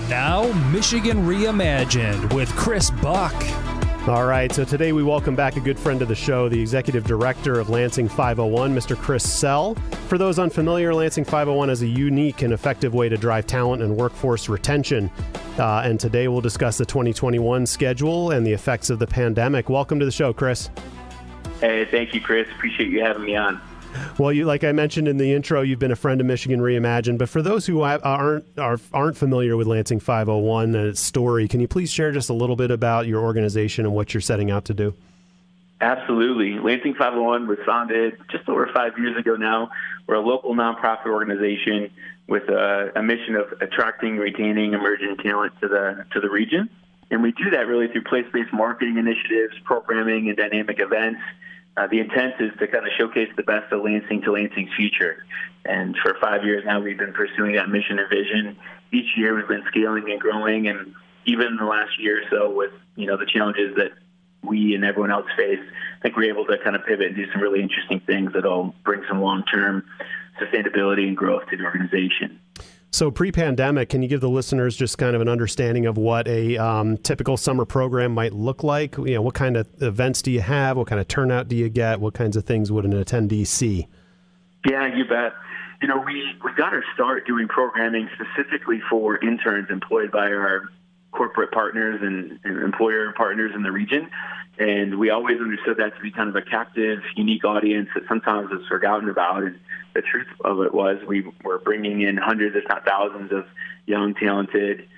Now, Michigan Reimagined with Chris Buck. All right, so today we welcome back a good friend of the show, the Executive Director of Lansing 501, Mr. Chris Sell. For those unfamiliar, Lansing 501 is a unique and effective way to drive talent and workforce retention. And today we'll discuss the 2021 schedule and the effects of the pandemic. Welcome to the show, Chris. Hey, thank you, Chris. Appreciate you having me on. Well, like I mentioned in the intro, you've been a friend of Michigan Reimagined. But for those who aren't familiar with Lansing 501 and its story, can you please share just a little bit about your organization and what you're setting out to do? Absolutely. Lansing 501 was founded just over 5 years ago now. We're a local nonprofit organization with a mission of attracting and retaining emerging talent to the region. And we do that really through place-based marketing initiatives, programming, and dynamic events. The intent is to kind of showcase the best of Lansing to Lansing's future. And for 5 years now, we've been pursuing that mission and vision. Each year we've been scaling and growing, and even in the last year or so with, the challenges that we and everyone else face, I think we're able to kind of pivot and do some really interesting things that'll bring some long-term sustainability and growth to the organization. So pre-pandemic, can you give the listeners just kind of an understanding of what a typical summer program might look like? What kind of events do you have? What kind of turnout do you get? What kinds of things would an attendee see? Yeah, you bet. We got our start doing programming specifically for interns employed by our corporate partners and employer partners in the region. And we always understood that to be kind of a captive, unique audience that sometimes is forgotten about. And the truth of it was we were bringing in hundreds, if not thousands, of young, talented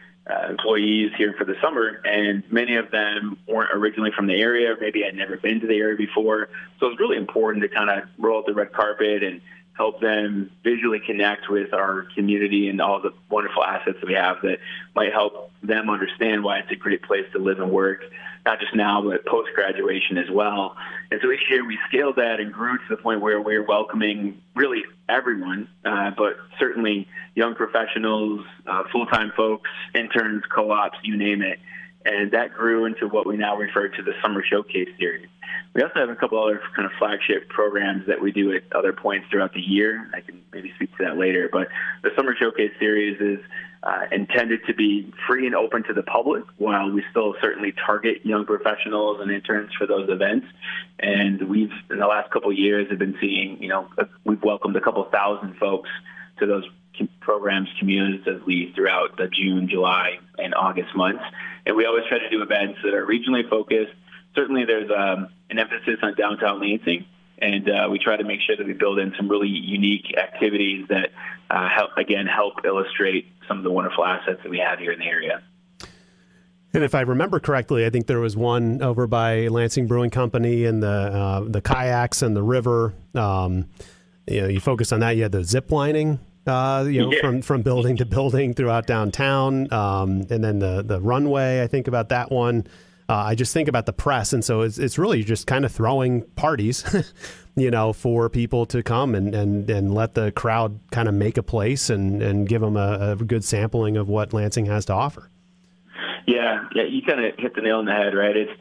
employees here for the summer. And many of them weren't originally from the area, or maybe had never been to the area before. So it was really important to kind of roll out the red carpet and help them visually connect with our community and all the wonderful assets that we have that might help them understand why it's a great place to live and work, not just now, but post-graduation as well. And so each year we scaled that and grew to the point where we're welcoming really everyone, but certainly young professionals, full-time folks, interns, co-ops, you name it. And that grew into what we now refer to the Summer Showcase Series. We also have a couple other kind of flagship programs that we do at other points throughout the year. I can maybe speak to that later. But the Summer Showcase Series is intended to be free and open to the public, while we still certainly target young professionals and interns for those events. And we've, in the last couple of years, have been seeing, we've welcomed a couple thousand folks to those programs cumulatively throughout the June, July, and August months. And we always try to do events that are regionally focused. Certainly there's an emphasis on downtown Lansing, and we try to make sure that we build in some really unique activities that help illustrate some of the wonderful assets that we have here in the area. And if I remember correctly, I think there was one over by Lansing Brewing Company and the kayaks and the river. You focus on that. You had the zip lining. From building to building throughout downtown, and then the runway. I think about that one. I just think about the press, and so it's really just kind of throwing parties, for people to come and let the crowd kind of make a place and give them a good sampling of what Lansing has to offer. Yeah, you kind of hit the nail on the head, right? It's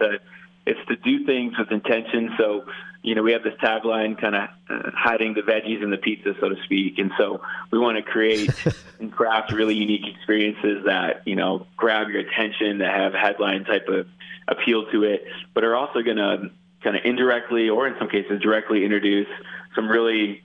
to do things with intention. So, we have this tagline, kind of hiding the veggies in the pizza, so to speak. And so we want to create and craft really unique experiences that, grab your attention, that have headline type of appeal to it, but are also going to kind of indirectly or in some cases directly introduce some really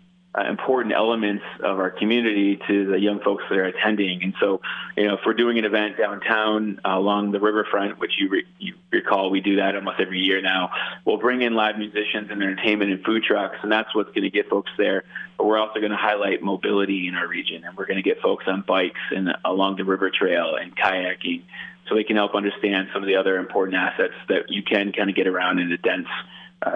important elements of our community to the young folks that are attending. And so, if we're doing an event downtown along the riverfront, which you recall we do that almost every year now, we'll bring in live musicians and entertainment and food trucks, and that's what's going to get folks there. But we're also going to highlight mobility in our region, and we're going to get folks on bikes and along the river trail and kayaking, so they can help understand some of the other important assets that you can kind of get around in a dense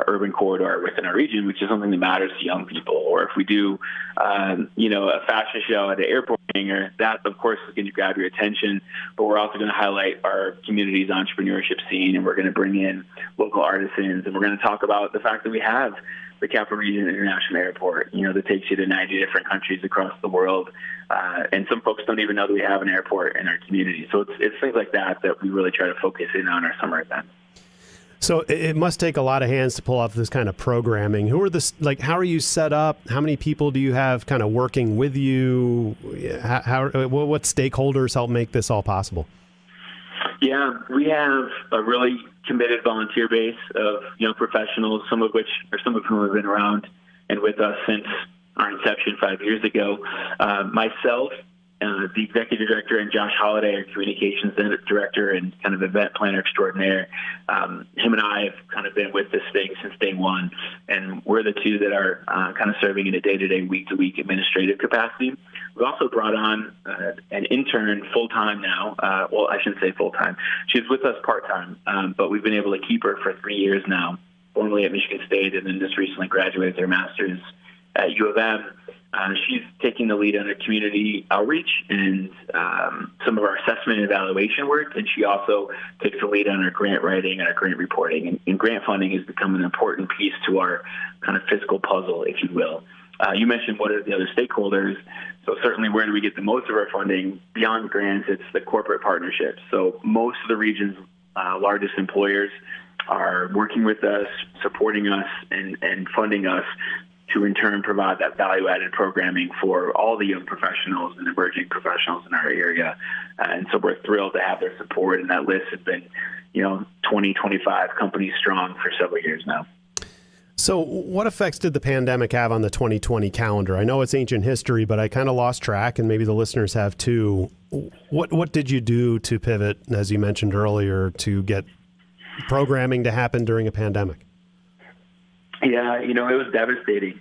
urban corridor within our region, which is something that matters to young people. Or if we do, a fashion show at an airport hangar, that of course is going to grab your attention, but we're also going to highlight our community's entrepreneurship scene, and we're going to bring in local artisans, and we're going to talk about the fact that we have the Capital Region International Airport, that takes you to 90 different countries across the world. And some folks don't even know that we have an airport in our community. So it's things like that we really try to focus in on our summer events. So it must take a lot of hands to pull off this kind of programming. How are you set up? How many people do you have kind of working with you? What stakeholders help make this all possible? Yeah, we have a really committed volunteer base of young professionals, some of whom have been around and with us since our inception 5 years ago. Myself, the executive director, and Josh Holliday, our communications director and kind of event planner extraordinaire. Him and I have kind of been with this thing since day one, and we're the two that are kind of serving in a day-to-day, week-to-week administrative capacity. We've also brought on an intern full-time now. Well, I shouldn't say full-time. She's with us part-time, but we've been able to keep her for 3 years now, formerly at Michigan State, and then just recently graduated with her master's at U of M. She's taking the lead on her community outreach and some of our assessment and evaluation work, and she also takes the lead on our grant writing and our grant reporting. And grant funding has become an important piece to our kind of fiscal puzzle, if you will. You mentioned what are the other stakeholders. So certainly where do we get the most of our funding? Beyond grants, it's the corporate partnerships. So most of the region's largest employers are working with us, supporting us, and funding us to in turn provide that value-added programming for all the young professionals and emerging professionals in our area. And so we're thrilled to have their support, and that list has been, 20, 25 companies strong for several years now. So what effects did the pandemic have on the 2020 calendar? I know it's ancient history, but I kind of lost track, and maybe the listeners have too. What did you do to pivot, as you mentioned earlier, to get programming to happen during a pandemic? Yeah, it was devastating.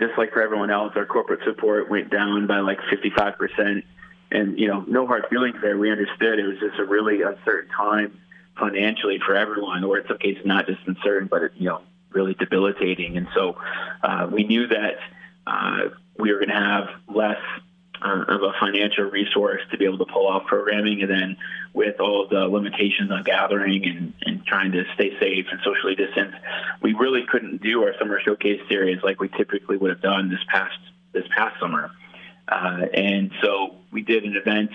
Just like for everyone else, our corporate support went down by like 55%. And, no hard feelings there. We understood it was just a really uncertain time financially for everyone, or in some cases not just uncertain, but, really debilitating. And so we knew that we were going to have less of a financial resource to be able to pull off programming. And then with all of the limitations on gathering and trying to stay safe and socially distance, we really couldn't do our summer showcase series like we typically would have done this past summer. And so we did an event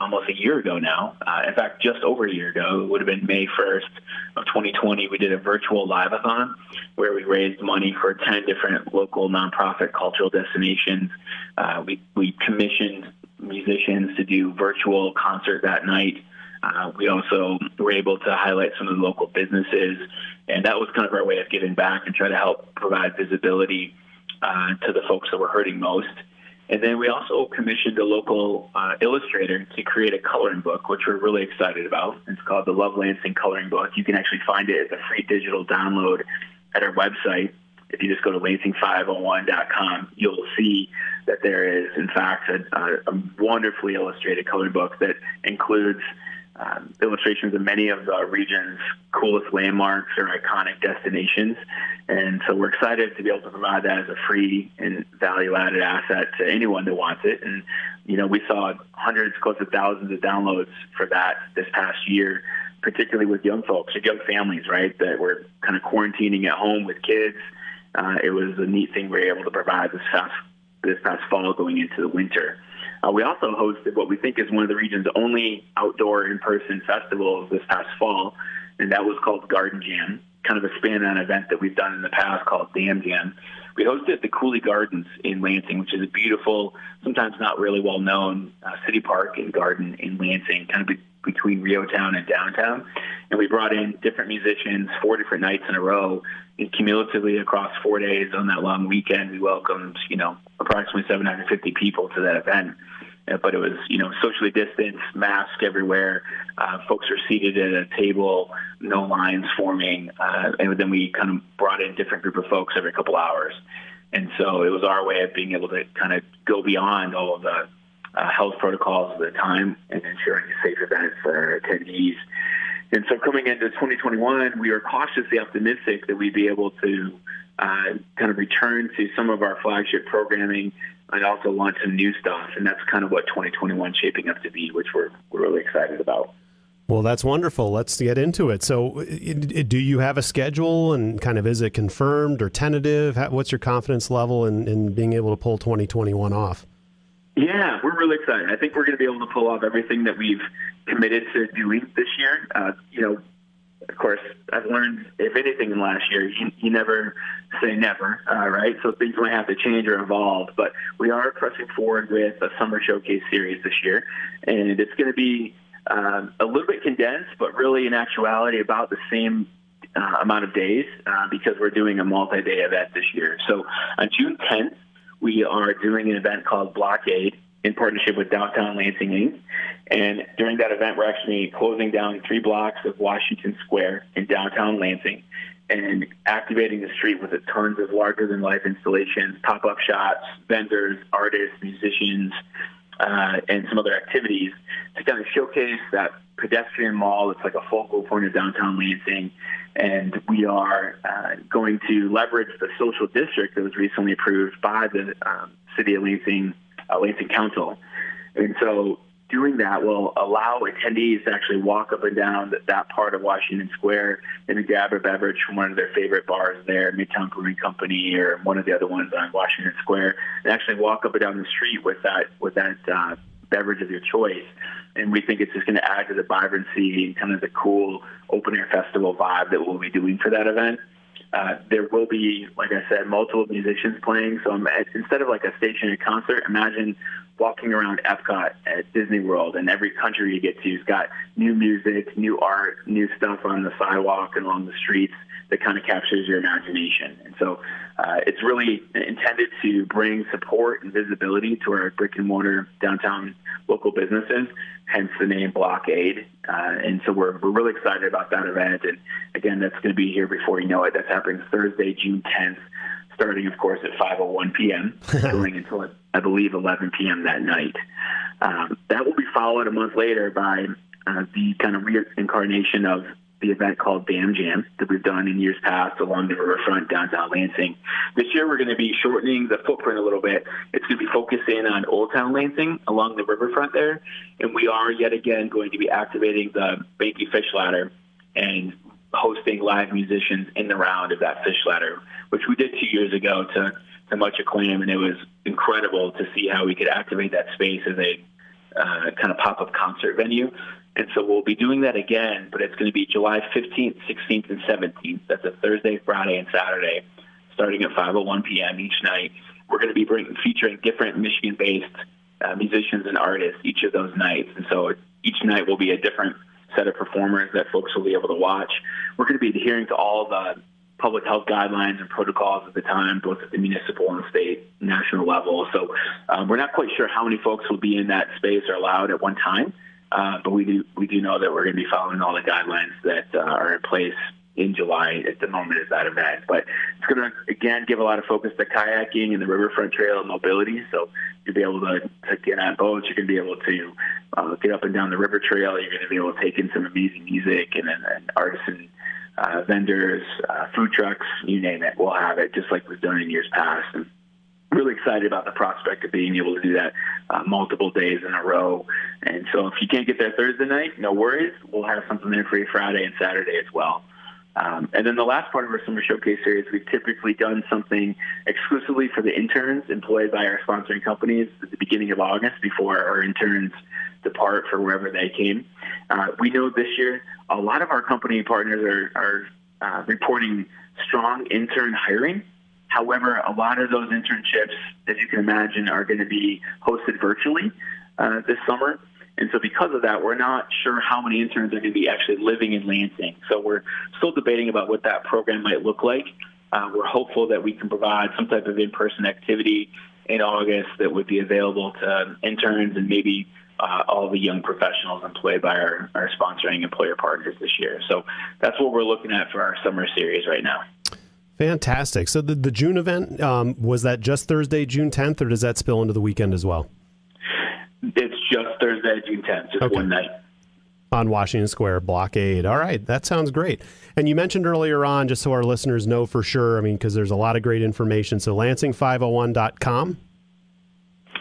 almost a year ago now. In fact, just over a year ago, it would have been May 1st of 2020. We did a virtual live-a-thon where we raised money for 10 different local nonprofit cultural destinations. We commissioned musicians to do virtual concert that night. We also were able to highlight some of the local businesses, and that was kind of our way of giving back and try to help provide visibility to the folks that were hurting most. And then we also commissioned a local illustrator to create a coloring book, which we're really excited about. It's called the Love Lansing Coloring Book. You can actually find it as a free digital download at our website. If you just go to lansing501.com, you'll see that there is, in fact, a wonderfully illustrated coloring book that includes illustrations of many of the region's coolest landmarks or iconic destinations. And so we're excited to be able to provide that as a free and value-added asset to anyone that wants it. And, we saw hundreds, close to thousands of downloads for that this past year, particularly with young folks or young families, right, that were kind of quarantining at home with kids. It was a neat thing we were able to provide this past fall going into the winter. We also hosted what we think is one of the region's only outdoor in-person festivals this past fall, and that was called Garden Jam, kind of a spin on an event that we've done in the past called Dam Jam. We hosted at the Cooley Gardens in Lansing, which is a beautiful, sometimes not really well-known city park and garden in Lansing, kind of between Riotown and downtown. And we brought in different musicians 4 different nights in a row, and cumulatively across 4 days on that long weekend, we welcomed, approximately 750 people to that event. But it was, socially distanced, masked everywhere. Folks were seated at a table, no lines forming. And then we kind of brought in a different group of folks every couple hours. And so it was our way of being able to kind of go beyond all of the health protocols of the time and ensuring a safe event for our attendees. And so coming into 2021, we are cautiously optimistic that we'd be able to kind of return to some of our flagship programming and also launch some new stuff. And that's kind of what 2021 is shaping up to be, which we're really excited about. Well, that's wonderful. Let's get into it. So do you have a schedule, and kind of is it confirmed or tentative? What's your confidence level in being able to pull 2021 off? Yeah, we're really excited. I think we're going to be able to pull off everything that we've committed to doing this year. of course, I've learned, if anything, in the last year, you never say never, right? So things might have to change or evolve. But we are pressing forward with a summer showcase series this year, and it's going to be a little bit condensed, but really in actuality about the same amount of days because we're doing a multi-day event this year. So on June 10th, we are doing an event called Blockade in partnership with Downtown Lansing Inc. And during that event, we're actually closing down 3 blocks of Washington Square in downtown Lansing and activating the street with tons of larger-than-life installations, pop-up shops, vendors, artists, musicians, and some other activities to kind of showcase that pedestrian mall that's like a focal point of downtown Lansing. And we are going to leverage the social district that was recently approved by the City of Lansing Council. And so doing that will allow attendees to actually walk up and down that part of Washington Square and grab a beverage from one of their favorite bars there, Midtown Brewing Company or one of the other ones on Washington Square, and actually walk up and down the street with that beverage of your choice. And we think it's just going to add to the vibrancy and kind of the cool open-air festival vibe that we'll be doing for that event. There will be, like I said, multiple musicians playing. So instead of like a stationary concert, imagine walking around Epcot at Disney World, and every country you get to has got new music, new art, new stuff on the sidewalk and along the streets that kind of captures your imagination. And so it's really intended to bring support and visibility to our brick-and-mortar downtown local businesses, hence the name Blockade. And so we're really excited about that event. And, again, that's going to be here before you know it. That's happening Thursday, June 10th, starting, of course, at 5:01 p.m., going until, I believe, 11 p.m. that night. That will be followed a month later by the kind of reincarnation of the event called Dam Jam that we've done in years past along the riverfront downtown Lansing. This year we're going to be shortening the footprint a little bit. It's going to be focusing on Old Town Lansing along the riverfront there, and we are yet again going to be activating the Banky Fish Ladder and hosting live musicians in the round of that fish ladder, which we did 2 years ago to much acclaim, and it was incredible to see how we could activate that space as a kind of pop-up concert venue. And so we'll be doing that again, but it's going to be July 15th, 16th, and 17th. That's a Thursday, Friday, and Saturday, starting at 5:01 p.m. each night. We're going to be featuring different Michigan-based musicians and artists each of those nights. And so each night will be a different set of performers that folks will be able to watch. We're going to be adhering to all the public health guidelines and protocols at the time, both at the municipal and state, national level. So we're not quite sure how many folks will be in that space or allowed at one time. But we do know that we're going to be following all the guidelines that are in place in July at the moment of that event. But it's going to, again, give a lot of focus to kayaking and the riverfront trail and mobility. So you'll be able to get on boats. You're going to be able to get up and down the river trail. You're going to be able to take in some amazing music and artisan vendors, food trucks, you name it. We'll have it just like we've done in years past. And really excited about the prospect of being able to do that multiple days in a row. And so if you can't get there Thursday night, no worries. We'll have something there for you Friday and Saturday as well. And then the last part of our Summer Showcase series, we've typically done something exclusively for the interns employed by our sponsoring companies at the beginning of August before our interns depart for wherever they came. We know this year a lot of our company partners are reporting strong intern hiring. However, a lot of those internships, as you can imagine, are going to be hosted virtually this summer. And so because of that, we're not sure how many interns are going to be actually living in Lansing. So we're still debating about what that program might look like. We're hopeful that we can provide some type of in-person activity in August that would be available to interns and maybe all the young professionals employed by our sponsoring employer partners this year. So that's what we're looking at for our summer series right now. Fantastic. So the June event, was that just Thursday, June 10th, or does that spill into the weekend as well? It's just Thursday, June 10th, just one night. On Washington Square, Blockade. All right, that sounds great. And you mentioned earlier on, just so our listeners know for sure, I mean, because there's a lot of great information, so Lansing501.com?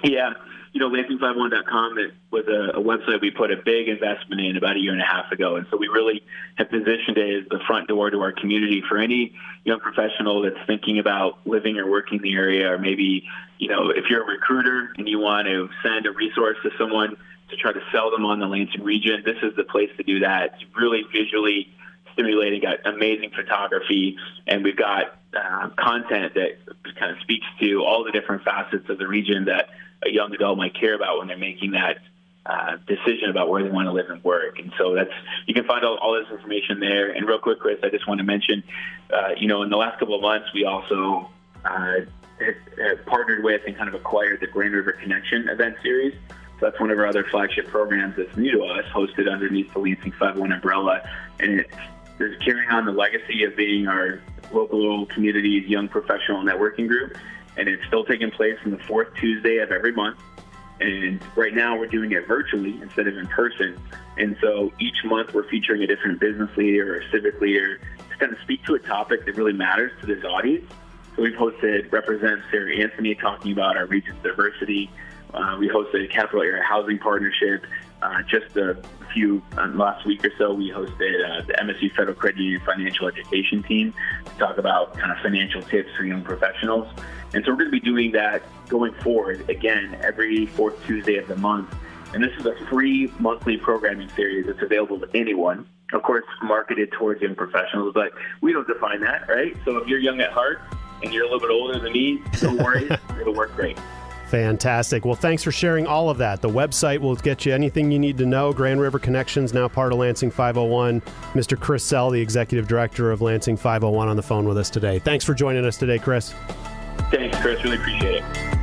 Yeah. Lansing501.com, it was a website we put a big investment in about a year and a half ago. And so we really have positioned it as the front door to our community for any young professional that's thinking about living or working in the area, or maybe, if you're a recruiter and you want to send a resource to someone to try to sell them on the Lansing region, this is the place to do that. It's really visually stimulating, got amazing photography, and we've got content that kind of speaks to all the different facets of the region that a young adult might care about when they're making that decision about where they want to live and work. And so you can find all this information there. And real quick, Chris, I just want to mention, in the last couple of months, we also have partnered with and kind of acquired the Grand River Connection event series. So that's one of our other flagship programs that's new to us, hosted underneath the Lansing 501 umbrella. And it's carrying on the legacy of being our local community's young professional networking group. And it's still taking place on the fourth Tuesday of every month. And right now we're doing it virtually instead of in person. And so each month we're featuring a different business leader or civic leader to kind of speak to a topic that really matters to this audience. So we've hosted Representative Sarah Anthony talking about our region's diversity. We hosted a Capital Area Housing Partnership. Just a few last week or so, we hosted the MSU Federal Credit Union Financial Education Team to talk about kind of financial tips for young professionals. And so we're going to be doing that going forward, again, every fourth Tuesday of the month. And this is a free monthly programming series that's available to anyone, of course, marketed towards young professionals, but we don't define that, right? So if you're young at heart and you're a little bit older than me, don't worry, it'll work great. Fantastic. Well, thanks for sharing all of that. The website will get you anything you need to know. Grand River Connections, now part of Lansing 501. Mr. Chris Sell, the Executive Director of Lansing 501, on the phone with us today. Thanks for joining us today, Chris. Thanks, Chris. Really appreciate it.